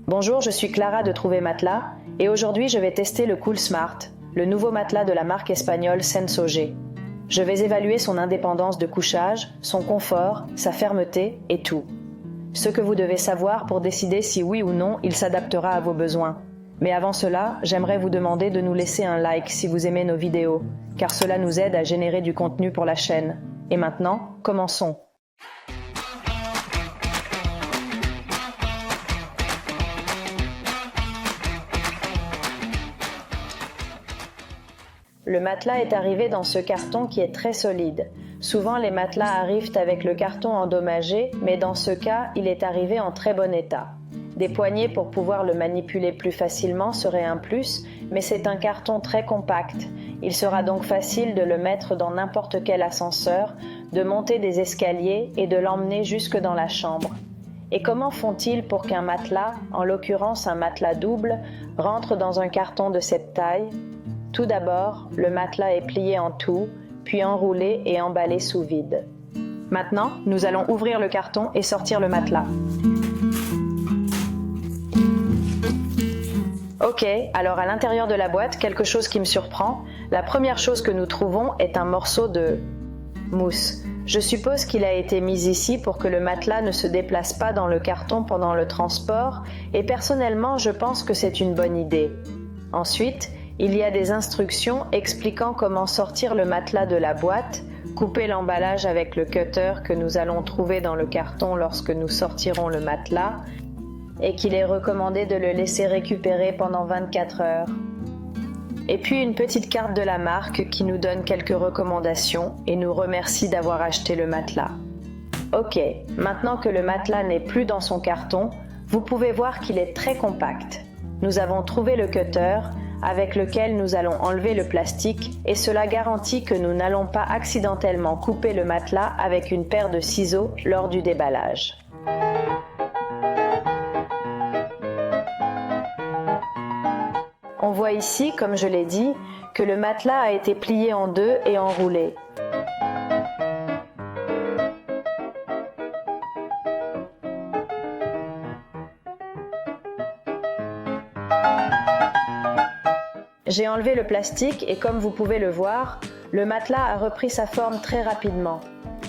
Bonjour, je suis Clara de Trouver Matelas et aujourd'hui je vais tester le Cool Smart, le nouveau matelas de la marque espagnole Senso-G. Je vais évaluer son indépendance de couchage, son confort, sa fermeté et tout. Ce que vous devez savoir pour décider si oui ou non il s'adaptera à vos besoins. Mais avant cela, j'aimerais vous demander de nous laisser un like si vous aimez nos vidéos, car cela nous aide à générer du contenu pour la chaîne. Et maintenant, commençons. Le matelas est arrivé dans ce carton qui est très solide. Souvent, les matelas arrivent avec le carton endommagé, mais dans ce cas, il est arrivé en très bon état. Des poignées pour pouvoir le manipuler plus facilement serait un plus, mais c'est un carton très compact. Il sera donc facile de le mettre dans n'importe quel ascenseur, de monter des escaliers et de l'emmener jusque dans la chambre. Et comment font-ils pour qu'un matelas, en l'occurrence un matelas double, rentre dans un carton de cette taille ? Tout d'abord, le matelas est plié en tout, puis enroulé et emballé sous vide. Maintenant, nous allons ouvrir le carton et sortir le matelas. Ok, alors à l'intérieur de la boîte, quelque chose qui me surprend. La première chose que nous trouvons est un morceau de mousse. Je suppose qu'il a été mis ici pour que le matelas ne se déplace pas dans le carton pendant le transport, et personnellement, je pense que c'est une bonne idée. Ensuite, il y a des instructions expliquant comment sortir le matelas de la boîte, couper l'emballage avec le cutter que nous allons trouver dans le carton lorsque nous sortirons le matelas, et qu'il est recommandé de le laisser récupérer pendant 24 heures. Et puis une petite carte de la marque qui nous donne quelques recommandations et nous remercie d'avoir acheté le matelas. Ok, maintenant que le matelas n'est plus dans son carton, vous pouvez voir qu'il est très compact. Nous avons trouvé le cutter avec lequel nous allons enlever le plastique et cela garantit que nous n'allons pas accidentellement couper le matelas avec une paire de ciseaux lors du déballage. On voit ici, comme je l'ai dit, que le matelas a été plié en deux et enroulé. J'ai enlevé le plastique et comme vous pouvez le voir, le matelas a repris sa forme très rapidement.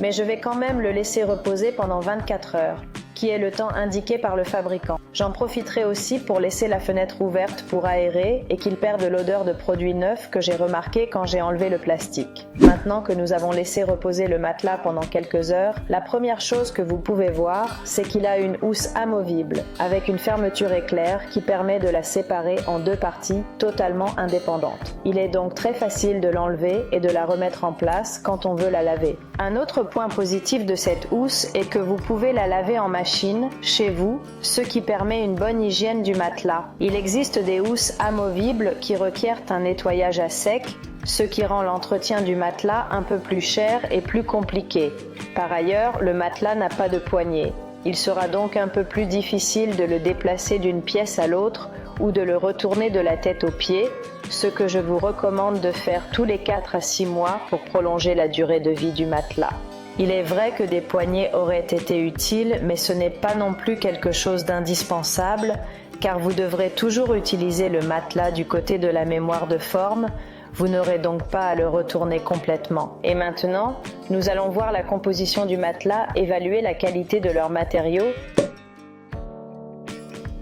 Mais je vais quand même le laisser reposer pendant 24 heures, qui est le temps indiqué par le fabricant. J'en profiterai aussi pour laisser la fenêtre ouverte pour aérer et qu'il perde l'odeur de produits neufs que j'ai remarqué quand j'ai enlevé le plastique. Maintenant que nous avons laissé reposer le matelas pendant quelques heures, la première chose que vous pouvez voir, c'est qu'il a une housse amovible, avec une fermeture éclair qui permet de la séparer en deux parties totalement indépendantes. Il est donc très facile de l'enlever et de la remettre en place quand on veut la laver. Un autre point positif de cette housse est que vous pouvez la laver en machine, chez vous, ce qui permet une bonne hygiène du matelas. Il existe des housses amovibles qui requièrent un nettoyage à sec, ce qui rend l'entretien du matelas un peu plus cher et plus compliqué. Par ailleurs, le matelas n'a pas de poignée. Il sera donc un peu plus difficile de le déplacer d'une pièce à l'autre ou de le retourner de la tête aux pieds, ce que je vous recommande de faire tous les 4 à 6 mois pour prolonger la durée de vie du matelas. Il est vrai que des poignées auraient été utiles, mais ce n'est pas non plus quelque chose d'indispensable, car vous devrez toujours utiliser le matelas du côté de la mémoire de forme, vous n'aurez donc pas à le retourner complètement. Et maintenant, nous allons voir la composition du matelas, évaluer la qualité de leurs matériaux.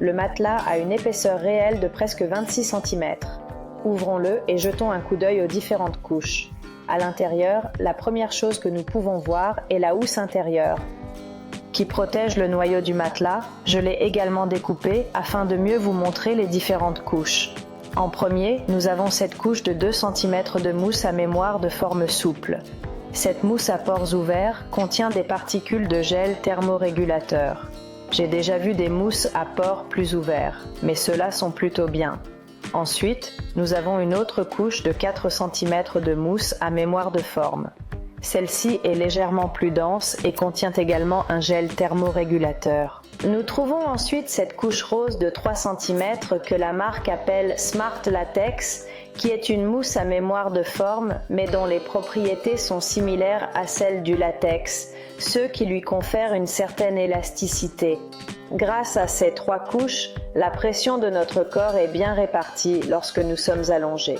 Le matelas a une épaisseur réelle de presque 26 cm. Ouvrons-le et jetons un coup d'œil aux différentes couches. À l'intérieur, la première chose que nous pouvons voir est la housse intérieure, qui protège le noyau du matelas. Je l'ai également découpée afin de mieux vous montrer les différentes couches. En premier, nous avons cette couche de 2 cm de mousse à mémoire de forme souple. Cette mousse à pores ouverts contient des particules de gel thermorégulateur. J'ai déjà vu des mousses à pores plus ouverts, mais ceux-là sont plutôt bien. Ensuite, nous avons une autre couche de 4 cm de mousse à mémoire de forme. Celle-ci est légèrement plus dense et contient également un gel thermorégulateur. Nous trouvons ensuite cette couche rose de 3 cm que la marque appelle Smart Latex, qui est une mousse à mémoire de forme, mais dont les propriétés sont similaires à celles du latex, ce qui lui confère une certaine élasticité. Grâce à ces 3 couches, la pression de notre corps est bien répartie lorsque nous sommes allongés.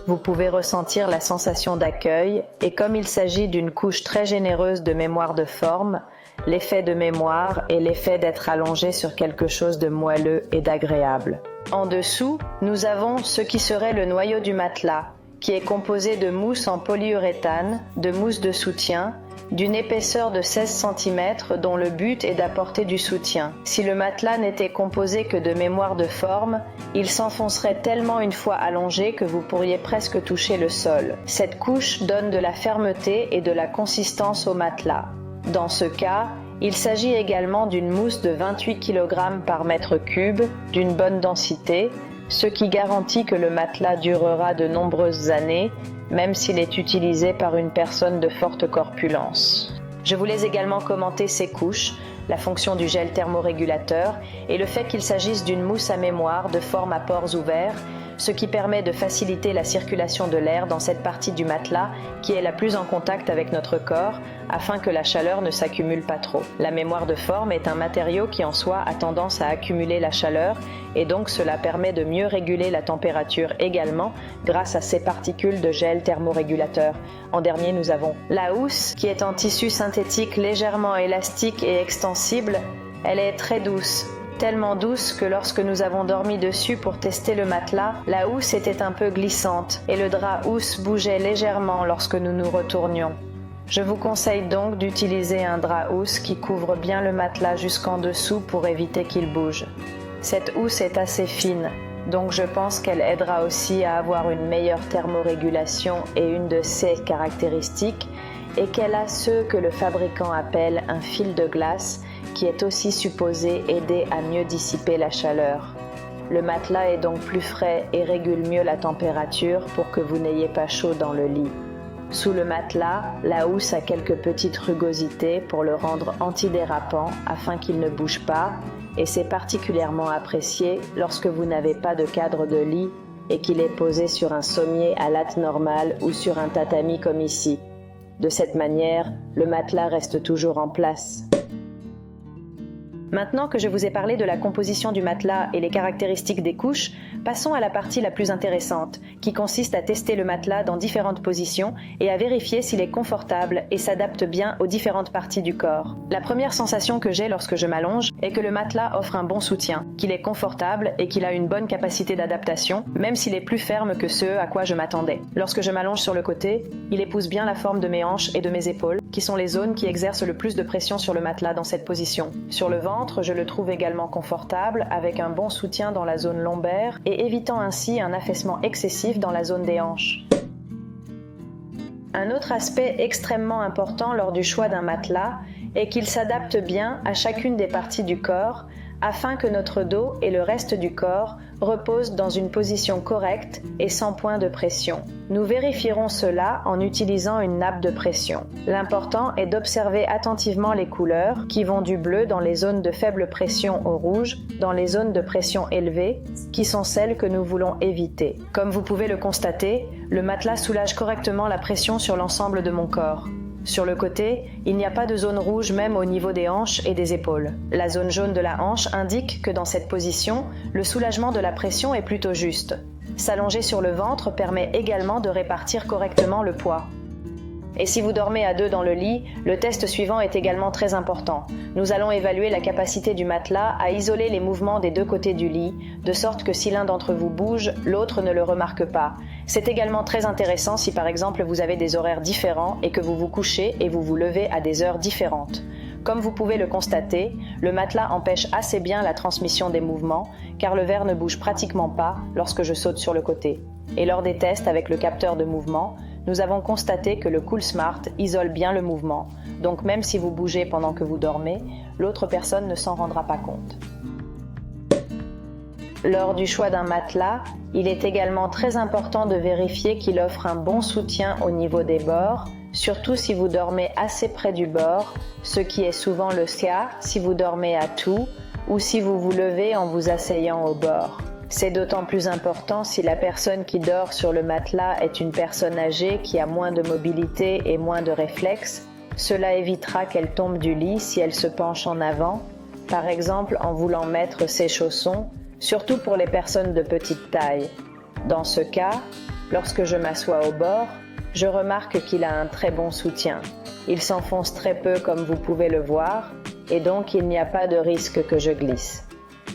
Vous pouvez ressentir la sensation d'accueil et comme il s'agit d'une couche très généreuse de mémoire de forme, l'effet de mémoire est l'effet d'être allongé sur quelque chose de moelleux et d'agréable. En dessous, nous avons ce qui serait le noyau du matelas, qui est composé de mousse en polyuréthane, de mousse de soutien, d'une épaisseur de 16 cm dont le but est d'apporter du soutien. Si le matelas n'était composé que de mémoire de forme, il s'enfoncerait tellement une fois allongé que vous pourriez presque toucher le sol. Cette couche donne de la fermeté et de la consistance au matelas. Dans ce cas, il s'agit également d'une mousse de 28 kg par mètre cube, d'une bonne densité, ce qui garantit que le matelas durera de nombreuses années, même s'il est utilisé par une personne de forte corpulence. Je voulais également commenter ces couches, la fonction du gel thermorégulateur et le fait qu'il s'agisse d'une mousse à mémoire de forme à pores ouverts, ce qui permet de faciliter la circulation de l'air dans cette partie du matelas qui est la plus en contact avec notre corps afin que la chaleur ne s'accumule pas trop. La mémoire de forme est un matériau qui en soi a tendance à accumuler la chaleur et donc cela permet de mieux réguler la température également grâce à ces particules de gel thermorégulateur. En dernier, nous avons la housse qui est en tissu synthétique légèrement élastique et extensible. Elle est très douce. Tellement douce que lorsque nous avons dormi dessus pour tester le matelas, la housse était un peu glissante et le drap housse bougeait légèrement lorsque nous nous retournions. Je vous conseille donc d'utiliser un drap housse qui couvre bien le matelas jusqu'en dessous pour éviter qu'il bouge. Cette housse est assez fine, donc je pense qu'elle aidera aussi à avoir une meilleure thermorégulation et une de ses caractéristiques est qu'elle a ce que le fabricant appelle un fil de glace qui est aussi supposé aider à mieux dissiper la chaleur. Le matelas est donc plus frais et régule mieux la température pour que vous n'ayez pas chaud dans le lit. Sous le matelas, la housse a quelques petites rugosités pour le rendre antidérapant afin qu'il ne bouge pas et c'est particulièrement apprécié lorsque vous n'avez pas de cadre de lit et qu'il est posé sur un sommier à latte normale ou sur un tatami comme ici. De cette manière, le matelas reste toujours en place. Maintenant que je vous ai parlé de la composition du matelas et les caractéristiques des couches, passons à la partie la plus intéressante, qui consiste à tester le matelas dans différentes positions et à vérifier s'il est confortable et s'adapte bien aux différentes parties du corps. La première sensation que j'ai lorsque je m'allonge est que le matelas offre un bon soutien, qu'il est confortable et qu'il a une bonne capacité d'adaptation, même s'il est plus ferme que ce à quoi je m'attendais. Lorsque je m'allonge sur le côté, il épouse bien la forme de mes hanches et de mes épaules, qui sont les zones qui exercent le plus de pression sur le matelas dans cette position. Sur le ventre, je le trouve également confortable avec un bon soutien dans la zone lombaire et évitant ainsi un affaissement excessif dans la zone des hanches. Un autre aspect extrêmement important lors du choix d'un matelas est qu'il s'adapte bien à chacune des parties du corps afin que notre dos et le reste du corps reposent dans une position correcte et sans point de pression. Nous vérifierons cela en utilisant une nappe de pression. L'important est d'observer attentivement les couleurs qui vont du bleu dans les zones de faible pression au rouge dans les zones de pression élevée qui sont celles que nous voulons éviter. Comme vous pouvez le constater, le matelas soulage correctement la pression sur l'ensemble de mon corps. Sur le côté, il n'y a pas de zone rouge même au niveau des hanches et des épaules. La zone jaune de la hanche indique que dans cette position, le soulagement de la pression est plutôt juste. S'allonger sur le ventre permet également de répartir correctement le poids. Et si vous dormez à deux dans le lit, le test suivant est également très important. Nous allons évaluer la capacité du matelas à isoler les mouvements des deux côtés du lit, de sorte que si l'un d'entre vous bouge, l'autre ne le remarque pas. C'est également très intéressant si par exemple vous avez des horaires différents et que vous vous couchez et vous vous levez à des heures différentes. Comme vous pouvez le constater, le matelas empêche assez bien la transmission des mouvements, car le verre ne bouge pratiquement pas lorsque je saute sur le côté. Et lors des tests avec le capteur de mouvement, nous avons constaté que le CoolSmart isole bien le mouvement, donc même si vous bougez pendant que vous dormez, l'autre personne ne s'en rendra pas compte. Lors du choix d'un matelas, il est également très important de vérifier qu'il offre un bon soutien au niveau des bords, surtout si vous dormez assez près du bord, ce qui est souvent le cas si vous dormez à tout ou si vous vous levez en vous asseyant au bord. C'est d'autant plus important si la personne qui dort sur le matelas est une personne âgée qui a moins de mobilité et moins de réflexes. Cela évitera qu'elle tombe du lit si elle se penche en avant, par exemple en voulant mettre ses chaussons, surtout pour les personnes de petite taille. Dans ce cas, lorsque je m'assois au bord, je remarque qu'il a un très bon soutien. Il s'enfonce très peu comme vous pouvez le voir, et donc il n'y a pas de risque que je glisse.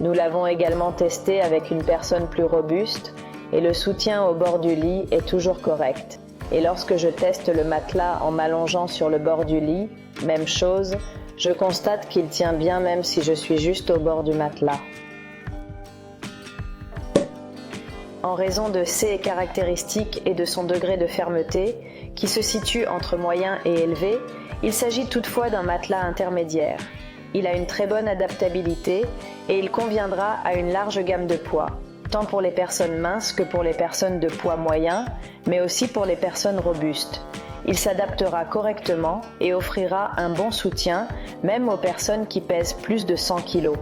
Nous l'avons également testé avec une personne plus robuste, et le soutien au bord du lit est toujours correct. Et lorsque je teste le matelas en m'allongeant sur le bord du lit, même chose, je constate qu'il tient bien même si je suis juste au bord du matelas. En raison de ses caractéristiques et de son degré de fermeté, qui se situe entre moyen et élevé, il s'agit toutefois d'un matelas intermédiaire. Il a une très bonne adaptabilité et il conviendra à une large gamme de poids, tant pour les personnes minces que pour les personnes de poids moyen, mais aussi pour les personnes robustes. Il s'adaptera correctement et offrira un bon soutien, même aux personnes qui pèsent plus de 100 kg.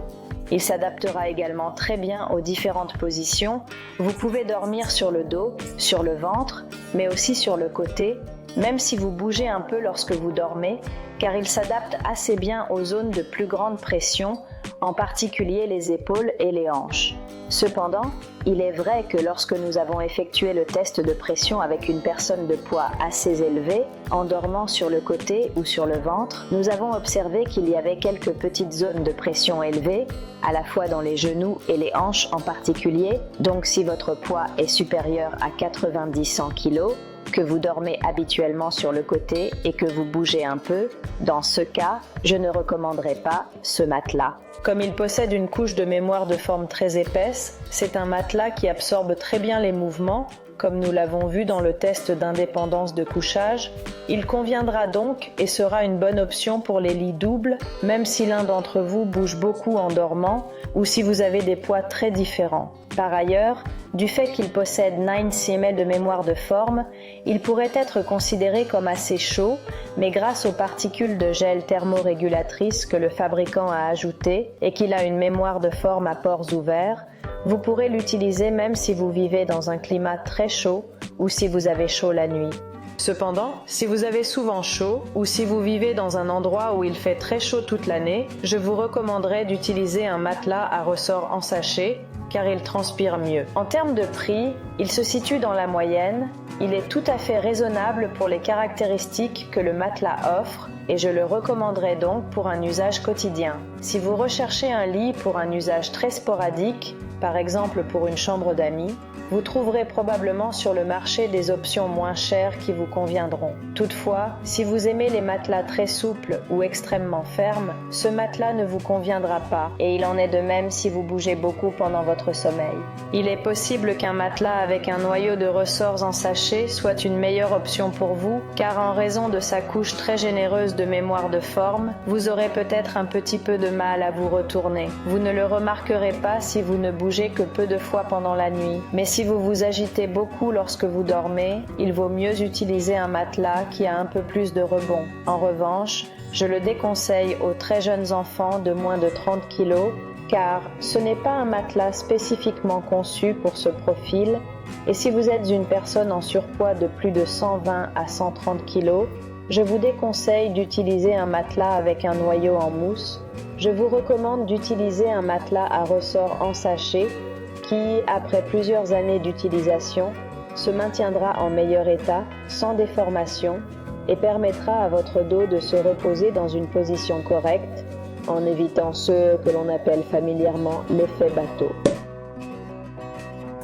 Il s'adaptera également très bien aux différentes positions. Vous pouvez dormir sur le dos, sur le ventre, mais aussi sur le côté, même si vous bougez un peu lorsque vous dormez, car il s'adapte assez bien aux zones de plus grande pression, en particulier les épaules et les hanches. Cependant, il est vrai que lorsque nous avons effectué le test de pression avec une personne de poids assez élevé, en dormant sur le côté ou sur le ventre, nous avons observé qu'il y avait quelques petites zones de pression élevées, à la fois dans les genoux et les hanches en particulier. Donc si votre poids est supérieur à 90-100 kg, que vous dormez habituellement sur le côté et que vous bougez un peu, dans ce cas, je ne recommanderais pas ce matelas. Comme il possède une couche de mémoire de forme très épaisse, c'est un matelas qui absorbe très bien les mouvements, comme nous l'avons vu dans le test d'indépendance de couchage. Il conviendra donc et sera une bonne option pour les lits doubles, même si l'un d'entre vous bouge beaucoup en dormant ou si vous avez des poids très différents. Par ailleurs, du fait qu'il possède 9 cm de mémoire de forme, il pourrait être considéré comme assez chaud, mais grâce aux particules de gel thermorégulatrices que le fabricant a ajoutées et qu'il a une mémoire de forme à pores ouverts, vous pourrez l'utiliser même si vous vivez dans un climat très chaud ou si vous avez chaud la nuit. Cependant, si vous avez souvent chaud ou si vous vivez dans un endroit où il fait très chaud toute l'année, je vous recommanderais d'utiliser un matelas à ressort en sachet car il transpire mieux. En termes de prix, il se situe dans la moyenne, il est tout à fait raisonnable pour les caractéristiques que le matelas offre et je le recommanderais donc pour un usage quotidien. Si vous recherchez un lit pour un usage très sporadique, par exemple pour une chambre d'amis, vous trouverez probablement sur le marché des options moins chères qui vous conviendront. Toutefois, si vous aimez les matelas très souples ou extrêmement fermes, ce matelas ne vous conviendra pas et il en est de même si vous bougez beaucoup pendant votre sommeil. Il est possible qu'un matelas avec un noyau de ressorts en sachet soit une meilleure option pour vous car en raison de sa couche très généreuse de mémoire de forme, vous aurez peut-être un petit peu de mal à vous retourner. Vous ne le remarquerez pas si vous ne bougez que peu de fois pendant la nuit, mais si vous vous agitez beaucoup lorsque vous dormez, il vaut mieux utiliser un matelas qui a un peu plus de rebond. En revanche, je le déconseille aux très jeunes enfants de moins de 30 kg car ce n'est pas un matelas spécifiquement conçu pour ce profil et si vous êtes une personne en surpoids de plus de 120 à 130 kg, je vous déconseille d'utiliser un matelas avec un noyau en mousse. Je vous recommande d'utiliser un matelas à ressort en sachet qui, après plusieurs années d'utilisation, se maintiendra en meilleur état, sans déformation, et permettra à votre dos de se reposer dans une position correcte, en évitant ce que l'on appelle familièrement l'effet bateau.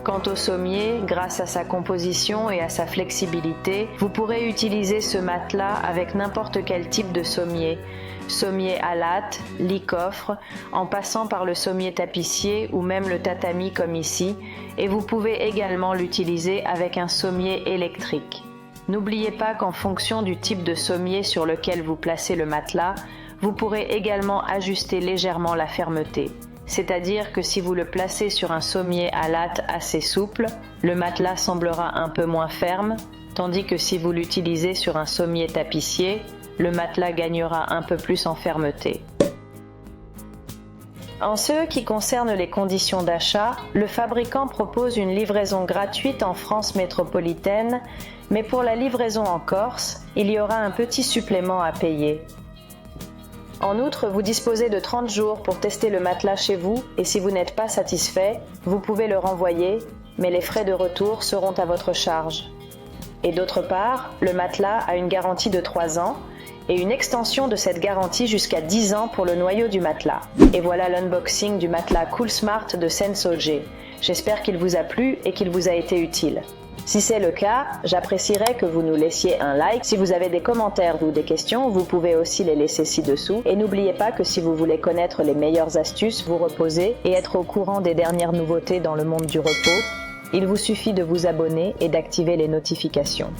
Quant au sommier, grâce à sa composition et à sa flexibilité, vous pourrez utiliser ce matelas avec n'importe quel type de sommier. Sommier à latte, lit-coffre, en passant par le sommier tapissier ou même le tatami comme ici, et vous pouvez également l'utiliser avec un sommier électrique. N'oubliez pas qu'en fonction du type de sommier sur lequel vous placez le matelas, vous pourrez également ajuster légèrement la fermeté. C'est-à-dire que si vous le placez sur un sommier à latte assez souple, le matelas semblera un peu moins ferme, tandis que si vous l'utilisez sur un sommier tapissier, le matelas gagnera un peu plus en fermeté. En ce qui concerne les conditions d'achat, le fabricant propose une livraison gratuite en France métropolitaine, mais pour la livraison en Corse, il y aura un petit supplément à payer. En outre, vous disposez de 30 jours pour tester le matelas chez vous et si vous n'êtes pas satisfait, vous pouvez le renvoyer, mais les frais de retour seront à votre charge. Et d'autre part, le matelas a une garantie de 3 ans et une extension de cette garantie jusqu'à 10 ans pour le noyau du matelas. Et voilà l'unboxing du matelas Coolsmart de Sensoji. J'espère qu'il vous a plu et qu'il vous a été utile. Si c'est le cas, j'apprécierais que vous nous laissiez un like. Si vous avez des commentaires ou des questions, vous pouvez aussi les laisser ci-dessous. Et n'oubliez pas que si vous voulez connaître les meilleures astuces, vous reposer et être au courant des dernières nouveautés dans le monde du repos, il vous suffit de vous abonner et d'activer les notifications.